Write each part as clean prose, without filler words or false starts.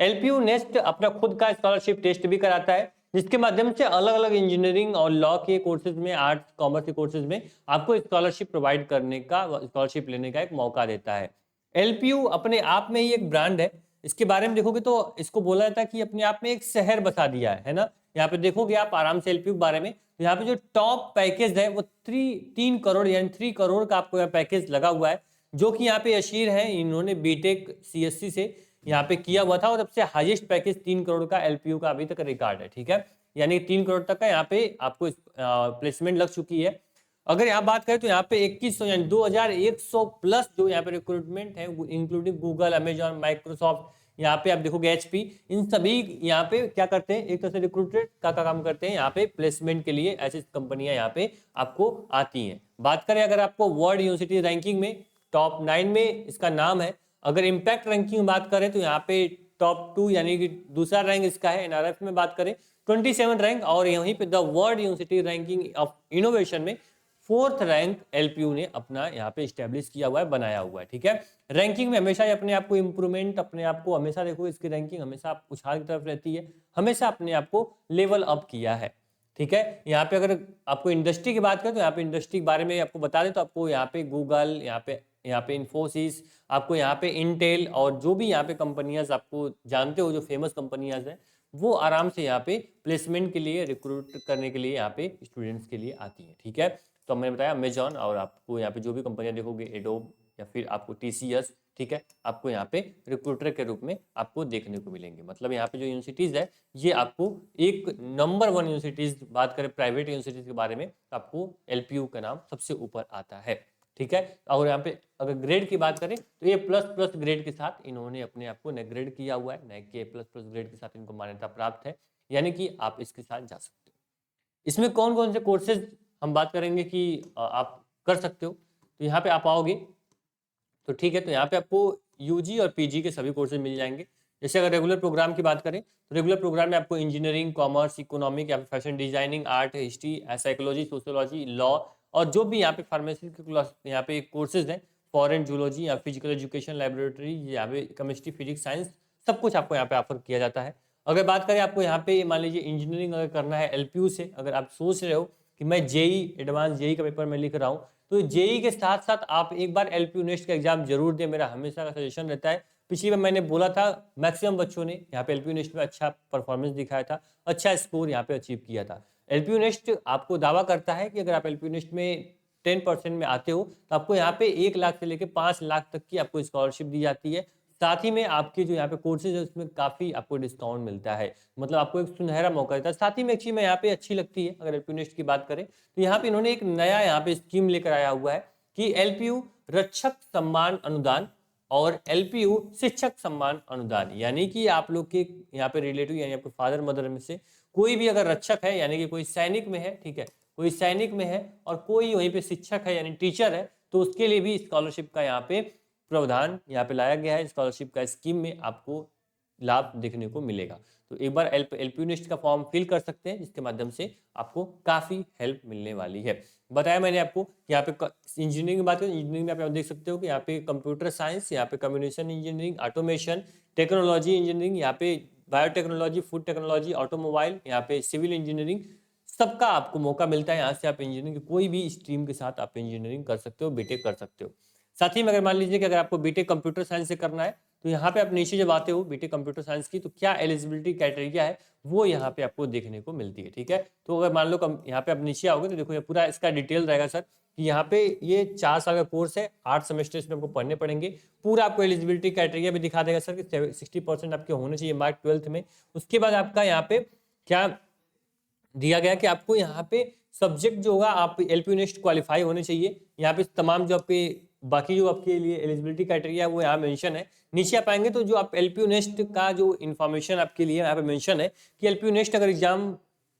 LPU nest अपना खुद का स्कॉलरशिप टेस्ट भी कराता है, जिसके माध्यम से अलग अलग इंजीनियरिंग और लॉ के कोर्सेज में, आर्ट्स कॉमर्स के कोर्सेज में आपको स्कॉलरशिप प्रोवाइड करने का, स्कॉलरशिप लेने का एक मौका देता है। एलपीयू अपने आप में ही एक ब्रांड है। इसके बारे में देखोगे तो इसको बोला जाता है कि अपने आप में एक शहर बसा दिया है ना। यहाँ पे देखोगे आप आराम से एलपीयू के बारे में, तो यहाँ पे जो टॉप पैकेज है वो 3 करोड़ यानी 3 करोड़ का आपको पैकेज लगा हुआ है, जो कि यहाँ पे अशीर है, इन्होंने बीटेक सीएससी से यहाँ पे किया हुआ था और सबसे हाईएस्ट पैकेज 3 करोड़ का एलपीयू का अभी तक रिकॉर्ड है। ठीक है, यानी 3 करोड़ तक का यहाँ पे आपको प्लेसमेंट लग चुकी है। अगर यहाँ बात करें तो यहाँ पे 2100 यानी 2100 प्लस जो यहाँ पे रिक्रूटमेंट है, इंक्लूडिंग गूगल, अमेजॉन, माइक्रोसॉफ्ट, यहाँ पे आप देखोगे एचपी, इन सभी यहाँ पे क्या करते हैं, एक तरह से रिक्रूटेड का काम करते हैं। यहाँ पे प्लेसमेंट के लिए ऐसी कंपनियां यहाँ पे आपको आती हैं। बात करें अगर आपको वर्ल्ड यूनिवर्सिटी रैंकिंग में टॉप 9 में इसका नाम है। अगर इम्पैक्ट रैंकिंग में बात करें तो यहाँ पे टॉप 2 यानी कि दूसरा रैंक इसका है। एनआरएफ में बात करें 27 रैंक, और यहीं पे the world university ranking of innovation में 4th रैंक एलपीयू ने अपना यहाँ पे स्टैब्लिश किया हुआ है, बनाया हुआ है। ठीक है, रैंकिंग में हमेशा ही अपने आप को इंप्रूवमेंट, अपने आप को हमेशा देखो, इसकी रैंकिंग हमेशा उछाल की तरफ रहती है, हमेशा अपने आप को लेवल अप किया है। ठीक है, यहाँ पे अगर आपको इंडस्ट्री की बात करें तो यहाँ पे इंडस्ट्री के बारे में आपको बता दें तो आपको यहाँ पे गूगल, यहाँ पे इन्फोसिस, आपको यहाँ पे इंटेल और जो भी यहाँ पे कंपनियां आपको जानते हो जो फेमस कंपनियां हैं, वो आराम से यहाँ पे प्लेसमेंट के लिए, रिक्रूट करने के लिए यहाँ पे स्टूडेंट्स के लिए आती है। ठीक है, तो मैंने बताया अमेजॉन, और आपको यहाँ पे जो भी कंपनियां देखोगे, एडोब या फिर आपको टीसीएस, ठीक है, आपको यहाँ पे रिक्रूटर के रूप में आपको देखने को मिलेंगे। मतलब यहाँ पे जो यूनिवर्सिटीज है ये आपको एक नंबर 1 यूनिवर्सिटीज, बात करें प्राइवेट यूनिवर्सिटीज के बारे में, आपको एलपीयू का नाम सबसे ऊपर आता है। ठीक है, और यहाँ पे अगर ग्रेड की बात करें तो ये प्लस ग्रेड के साथ इन्होंने अपने आप को ग्रेड किया हुआ है, न कि प्लस ग्रेड के साथ इनको मान्यता प्राप्त है, यानी कि आप इसके साथ जा सकते हो। इसमें कौन कौन से कोर्सेज हम बात करेंगे कि आप कर सकते हो, तो यहाँ पे आप आओगे तो ठीक है, तो यहाँ पे आपको यूजी और पीजी के सभी कोर्सेज मिल जाएंगे। जैसे अगर रेगुलर प्रोग्राम की बात करें तो रेगुलर प्रोग्राम में आपको इंजीनियरिंग, कॉमर्स, इकोनॉमिक या फिर fashion designing, art, history, psychology, sociology, law, और जो भी यहाँ पे फार्मेसी के यहाँ पे कोर्सेज हैं, फॉरेन जूलॉजी या फिजिकल एजुकेशन, लाइब्रेटरी, यहाँ पे केमिस्ट्री, फिजिक्स, साइंस, सब कुछ आपको यहाँ पे ऑफर किया जाता है। अगर बात करें आपको यहाँ पे मान लीजिए इंजीनियरिंग अगर करना है एलपीयू से, अगर आप सोच रहे हो कि मैं जेई, एडवांस जेई का पेपर मैं लिख रहा हूँ, तो जेई के साथ साथ आप एक बार एलपीयू नेस्ट का एग्जाम जरूर दें, मेरा हमेशा का सजेशन रहता है। पिछली बार मैंने बोला था मैक्सिमम बच्चों ने यहाँ पे एलपीयू नेस्ट में अच्छा परफॉर्मेंस दिखाया था, अच्छा स्कोर यहाँ पे अचीव किया था। एलपीयू नेस्ट आपको दावा करता है कि अगर आप एलपीयू नेस्ट में 10% में आते हो तो आपको यहाँ पे 1 लाख से लेकर 5 लाख तक की आपको स्कॉलरशिप दी जाती है। साथ ही में आपके जो यहाँ पे कोर्सेज है उसमें काफी आपको डिस्काउंट मिलता है, मतलब आपको एक सुनहरा मौका देता है। साथ ही में एक चीज में यहाँ पे अच्छी लगती है, अगर एलपीयू नेस्ट की बात करें तो यहाँ पे इन्होंने एक नया यहाँ पे स्कीम लेकर आया हुआ है कि एलपीयू रक्षक सम्मान अनुदान और एलपीयू शिक्षक सम्मान अनुदान, यानी कि आप लोग के यहाँ पे रिलेटिव यानी आपके फादर मदर में से कोई भी अगर रक्षक है, यानी कि कोई सैनिक में है, ठीक है, कोई सैनिक में है और कोई वहीं पे शिक्षक है यानी टीचर है, तो उसके लिए भी स्कॉलरशिप का यहाँ पे प्रावधान यहाँ पे लाया गया है। स्कॉलरशिप का स्कीम में आपको लाभ देखने को मिलेगा। तो एक बार एलपीयू नेस्ट का फॉर्म फिल कर सकते हैं, जिसके माध्यम से आपको काफी हेल्प मिलने वाली है। बताया मैंने आपको कि यहाँ पे इंजीनियरिंग की बात करें, इंजीनियरिंग में आप देख सकते हो कि यहाँ पे कंप्यूटर साइंस, यहाँ पे communication engineering, automation, technology engineering, यहाँ पे बायोटेक्नोलॉजी, फूड टेक्नोलॉजी, ऑटोमोबाइल, यहाँ पे सिविल इंजीनियरिंग, सबका आपको मौका मिलता है। यहाँ से आप इंजीनियरिंग कोई भी स्ट्रीम के साथ आप इंजीनियरिंग कर सकते हो, बीटेक कर सकते हो। साथ ही में अगर मान लीजिए कि अगर आपको बीटेक कंप्यूटर साइंस से करना है तो यहाँ पे आप नीचे जब आते हो बीटेक कंप्यूटर साइंस की, तो क्या एलिजिबिलिटी क्राइटेरिया है वो यहाँ पे आपको देखने को मिलती है। ठीक है, तो अगर मान लो यहाँ पे आप नीचे आओगे तो देखो ये पूरा इसका डिटेल रहेगा सर कि यहाँ पे ये 4 साल का कोर्स है, 8 सेमेस्टर इसमें आपको पढ़ने पड़ेंगे। पूरा आपको एलिजिबिलिटी क्राइटेरिया भी दिखा देगा सर कि 60% आपके होने चाहिए मार्क 12th में। उसके बाद आपका यहाँ पे क्या दिया गया कि आपको यहाँ पे सब्जेक्ट जो होगा आप एलपीयू नेस्ट क्वालिफाई होने चाहिए। यहाँ पे तमाम जो आपके बाकी जो आपके लिए एलिजिबिलिटी क्राइटेरिया है वो यहाँ मेंशन है। नीचे आप आएंगे तो जो आप एलपीयू नेस्ट का जो इन्फॉर्मेशन आपके लिए यहाँ पे मेंशन है कि एलपीयू नेस्ट अगर एग्जाम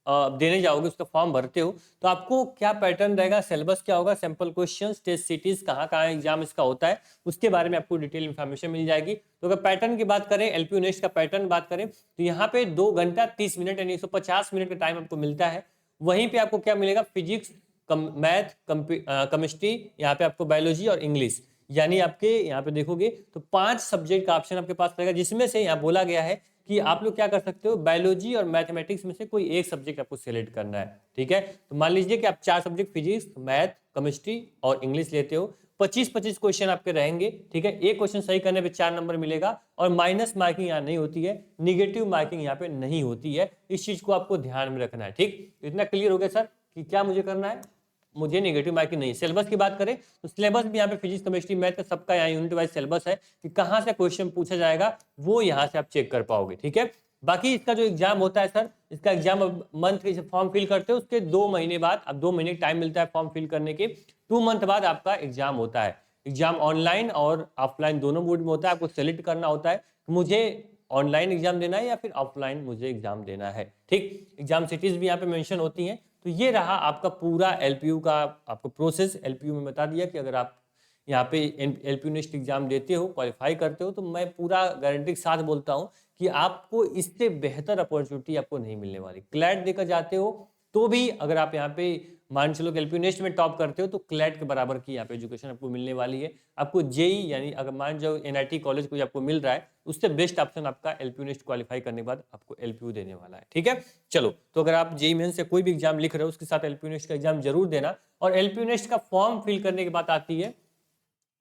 देने जाओगे, उसका फॉर्म भरते हो तो आपको क्या पैटर्न रहेगा, सिलेबस क्या होगा, सैंपल क्वेश्चन, टेस्ट सिटीज, कहाँ एग्जाम इसका होता है, उसके बारे में आपको डिटेल इन्फॉर्मेशन मिल जाएगी। तो अगर पैटर्न की बात करें, एलपीयू नेस्ट का पैटर्न बात करें तो यहाँ पे 2 घंटा 30 मिनट यानी 150 मिनट का टाइम आपको मिलता है। वहीं पे आपको क्या मिलेगा, फिजिक्स, मैथ, केमिस्ट्री, यहाँ पे आपको बायोलॉजी और इंग्लिश, यानी आपके यहाँ पे देखोगे तो 5 सब्जेक्ट का ऑप्शन आपके पास रहेगा, जिसमें से यहाँ बोला गया है कि आप लोग क्या कर सकते हो, बायोलॉजी और मैथमेटिक्स में से कोई एक सब्जेक्ट आपको सिलेक्ट करना है। ठीक है, तो मान लीजिए कि आप 4 सब्जेक्ट फिजिक्स, मैथ, केमिस्ट्री और इंग्लिश लेते हो। 25-25 क्वेश्चन आपके रहेंगे। ठीक है, एक क्वेश्चन सही करने पे 4 नंबर मिलेगा और माइनस मार्किंग यहाँ नहीं होती है, निगेटिव मार्किंग यहाँ पे नहीं होती है। इस चीज को आपको ध्यान में रखना है। ठीक, इतना क्लियर हो गया सर कि क्या मुझे करना है, मुझे नेगेटिव मार्किंग नहीं। सिलेबस की बात करें तो सिलेबस भी यहाँ पे फिजिक्स, केमिस्ट्री, मैथ का सबका यहाँ यूनिट वाइज सिलेबस है कि कहाँ से क्वेश्चन पूछा जाएगा, वो यहाँ से आप चेक कर पाओगे। ठीक है, बाकी इसका जो एग्जाम होता है सर, इसका एग्जाम मंथ के फॉर्म फिल करते हो उसके 2 महीने बाद, अब 2 महीने टाइम मिलता है फॉर्म फिल करने के, 2 मंथ बाद आपका एग्जाम होता है। एग्जाम ऑनलाइन और ऑफलाइन दोनों मोड में होता है। आपको सेलेक्ट करना होता है मुझे ऑनलाइन एग्जाम देना है या फिर ऑफलाइन मुझे एग्जाम देना है। ठीक, एग्जाम सिटीज भी यहाँ पे मेंशन होती हैं। तो ये रहा आपका पूरा एलपीयू का आपको प्रोसेस। एलपीयू में बता दिया कि अगर आप यहाँ पे एलपीयू नेक्स्ट एग्जाम देते हो, क्वालिफाई करते हो, तो मैं पूरा गारंटी के साथ बोलता हूँ कि आपको इससे बेहतर अपॉर्चुनिटी आपको नहीं मिलने वाली। क्लैट देकर जाते हो तो भी अगर आप यहाँ पे मान चलो कि एलपीयू नेक्स्ट में टॉप करते हो तो क्लैट के बराबर की यहाँ पे एजुकेशन आपको मिलने वाली है। आपको जेई यानी अगर मान जाओ एनआईटी कॉलेज कोई आपको मिल रहा है, उससे बेस्ट ऑप्शन आपका एलपीयू नेक्स्ट क्वालिफाई करने के बाद आपको एलपीयू देने वाला है। ठीक है, चलो, तो अगर आप जेई मेंस से कोई भी एग्जाम लिख रहे हो उसके साथ एलपीयू नेक्स्ट का एग्जाम जरूर देना। और एलपीयू नेक्स्ट का फॉर्म फिल करने की बात आती है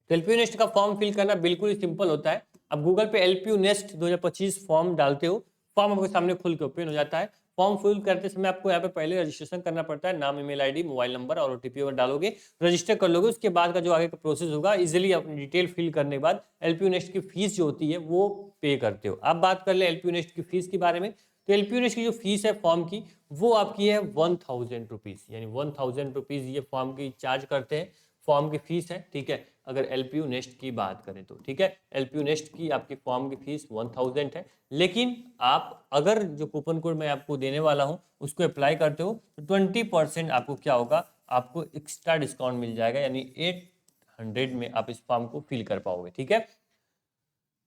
तो एलपीयू नेक्स्ट का फॉर्म फिल करना बिल्कुल सिंपल होता है। आप गूगल पे एलपीयू नेक्स्ट 2025 फॉर्म डालते हो, फॉर्म आपके सामने खुल के ओपन हो जाता है। फॉर्म फिल करते समय आपको यहाँ पे पहले रजिस्ट्रेशन करना पड़ता है, नाम, ईमेल आईडी, मोबाइल नंबर और ओटीपी अगर डालोगे, रजिस्टर कर लोगे, उसके बाद का जो आगे का प्रोसेस होगा, इजीली अपनी डिटेल फिल करने के बाद एलपीयू नेक्स्ट की फीस जो होती है वो पे करते हो। अब बात कर ले एलपीयू नेक्स्ट की फीस के बारे में, तो एलपीयू नेक्स्ट की जो फीस है फॉर्म की, वो आपकी है 1000 रुपीज, यानी 1000 रुपीज ये फॉर्म की चार्ज करते हैं, फॉर्म की फीस है। ठीक है, अगर एलपीयू नेक्स्ट की बात करें तो ठीक है, एलपीयू नेक्स्ट की आपकी फॉर्म की फीस 1000 है। लेकिन आप अगर जो कूपन कोड मैं आपको देने वाला हूं उसको अप्लाई करते हो तो 20% आपको क्या होगा, आपको एक्स्ट्रा डिस्काउंट मिल जाएगा, यानी 800 में आप इस फॉर्म को फिल कर पाओगे। ठीक है,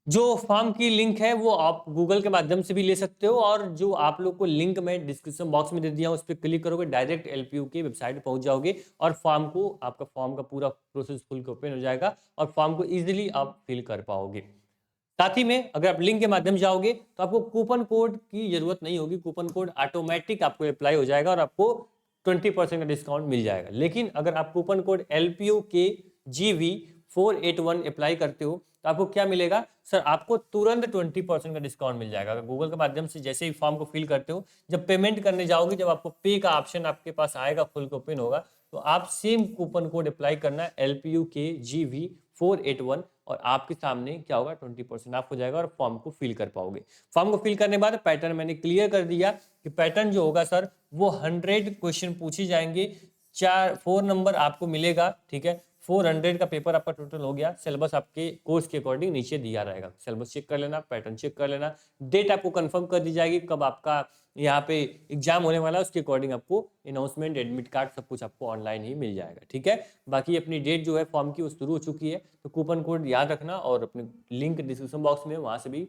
जो फॉर्म की लिंक है वो आप गूगल के माध्यम से भी ले सकते हो, और जो आप लोग को लिंक मैं डिस्क्रिप्शन बॉक्स में दे दिया उस पर क्लिक करोगे, डायरेक्ट एलपीयू की वेबसाइट पहुंच जाओगे और फॉर्म को, आपका फॉर्म का पूरा प्रोसेस खुल के ओपन हो जाएगा और फॉर्म को इजीली आप फिल कर पाओगे। साथ ही में अगर आप लिंक के माध्यम जाओगे तो आपको कूपन कोड की जरूरत नहीं होगी, कूपन कोड ऑटोमेटिक आपको अप्लाई हो जाएगा और आपको 20% का डिस्काउंट मिल जाएगा। लेकिन अगर आप कूपन कोड LPU के GV481 अप्लाई करते हो तो आपको क्या मिलेगा सर, आपको तुरंत 20% का डिस्काउंट मिल जाएगा। अगर गूगल के माध्यम से जैसे ही फॉर्म को फिल करते हो, जब पेमेंट करने जाओगे, जब आपको पे का ऑप्शन आपके पास आएगा, फुल को ओपन होगा, तो आप सेम कूपन कोड अप्लाई करना है LPU के GV481 और आपके सामने क्या होगा, 20% ऑफ हो जाएगा और फॉर्म को फिल कर पाओगे। फॉर्म को फिल करने के बाद पैटर्न मैंने क्लियर कर दिया कि पैटर्न जो होगा सर वो 100 क्वेश्चन पूछे जाएंगे, 4 नंबर आपको मिलेगा। ठीक है, 400 का पेपर आपका टोटल हो गया। सिलेबस आपके कोर्स के अकॉर्डिंग नीचे दिया रहेगा, सिलेबस चेक कर लेना, पैटर्न चेक कर लेना, डेट आपको कंफर्म कर दी जाएगी कब आपका यहाँ पे एग्जाम होने वाला है, उसके अकॉर्डिंग आपको अनाउंसमेंट, एडमिट कार्ड सब कुछ आपको ऑनलाइन ही मिल जाएगा। ठीक है, बाकी अपनी डेट जो है फॉर्म की वो शुरू हो चुकी है, तो कूपन कोड याद रखना और अपने लिंक डिस्क्रिप्शन बॉक्स में, वहां से भी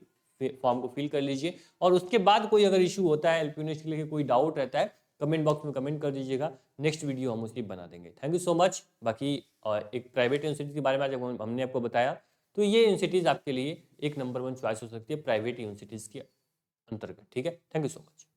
फॉर्म को फिल कर लीजिए। और उसके बाद कोई अगर इशू होता है, एलपीयू नेक्स्ट के लिए कोई डाउट रहता है, कमेंट बॉक्स में कमेंट कर दीजिएगा, नेक्स्ट वीडियो हम उसकी बना देंगे। Thank you so much. बाकी एक प्राइवेट यूनिवर्सिटी के बारे में आज हमने आपको बताया, तो ये यूनिवर्सिटीज़ आपके लिए एक नंबर 1 चॉइस हो सकती है प्राइवेट यूनिवर्सिटीज़ के अंतर्गत। ठीक है, थैंक यू सो मच।